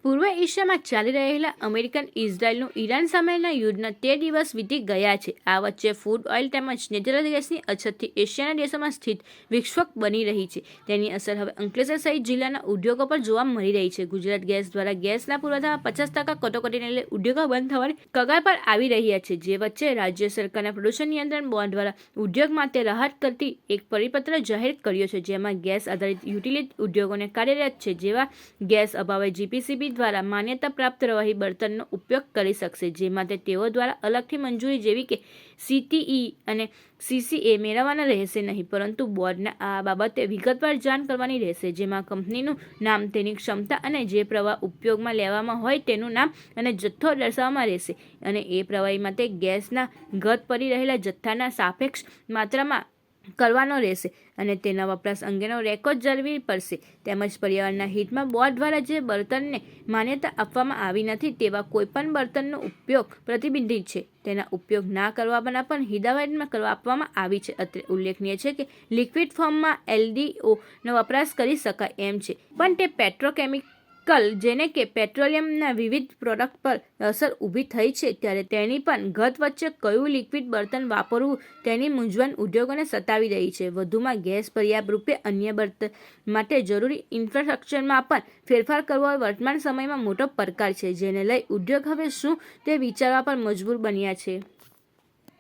પૂર્વ એશિયામાં ચાલી રહેલા અમેરિકન ઇઝરાયલનું ઈરાન સામેના યુદ્ધના 13 દિવસ વીતી ગયા છે. આ વચ્ચે ફૂડ ઓઇલ તેમજ નેચરલ ગેસની અછતથી એશિયાના દેશોમાં સ્થિત વિક્ષોભ બની રહી છે. તેની અસર હવે અંકલેશ્વર સહિત જિલ્લાના ઉદ્યોગો પર જોવા મળી રહી છે. ગુજરાત ગેસ દ્વારા ગેસના પુરવઠામાં 50% કટોકટીને લઈને ઉદ્યોગો બંધ થવાની કગાર પર આવી રહ્યા છે. જે વચ્ચે રાજ્ય સરકારના પ્રદૂષણ નિયંત્રણ બોર્ડ દ્વારા ઉદ્યોગ માટે રાહત કરતી એક પરિપત્ર જાહેર કર્યો છે. જેમાં ગેસ આધારિત યુટિલિટી ઉદ્યોગોને કાર્યરત છે. જેવા ગેસ અભાવે જીપીસીબી દ્વારા માન્યતા પ્રાપ્ત રવાહી બળતણનો ઉપયોગ કરી શકશે. જે માટે તેઓ દ્વારા અલગથી મંજૂરી જેવી કે સીટીઈ અને સીસીએ મેળવવાના રહેશે નહીં, પરંતુ બોર્ડને આ બાબતે વિગતવાર જાણ કરવાની રહેશે. જેમાં કંપનીનું નામ, તેની ક્ષમતા અને જે પ્રવાહ ઉપયોગમાં લેવામાં હોય તેનું નામ અને જથ્થો દર્શાવવામાં રહેશે. અને એ પ્રવાહી માટે ગેસના ઘટ પડી રહેલા જથ્થાના સાપેક્ષ માત્રામાં કરવાનો રહેશે અને તેના વપરાશ અંગેનો રેકોર્ડ જાળવવી પડશે. તેમજ પર્યાવરણના હિતમાં બોર્ડ દ્વારા જે બળતણને માન્યતા આપવામાં આવી નથી તેવા કોઈપણ બળતણનો ઉપયોગ પ્રતિબંધિત છે. તેના ઉપયોગ ના કરવાના પણ હિદાયત આપવામાં આવી છે. અત્રે ઉલ્લેખનીય છે કે લિક્વિડ ફોર્મમાં એલડીઓનો વપરાશ કરી શકાય એમ છે, પણ તે પેટ્રોકેમિકલ જેને કે પેટ્રોલિયમના વિવિધ પ્રોડક્ટ પર અસર ઊભી થઈ છે, ત્યારે તેની પણ ઘટ વચ્ચે કયું લિક્વિડ બળતણ વાપરવું તેની મૂંઝવણ ઉદ્યોગોને સતાવી રહી છે. વધુમાં ગેસ પર્યાપ્ત રૂપે અન્ય બળતણ માટે જરૂરી ઇન્ફ્રાસ્ટ્રક્ચરમાં પણ ફેરફાર કરવો વર્તમાન સમયમાં મોટો પડકાર છે. જેને લઈ ઉદ્યોગ હવે શું તે વિચારવા પર મજબૂર બન્યા છે.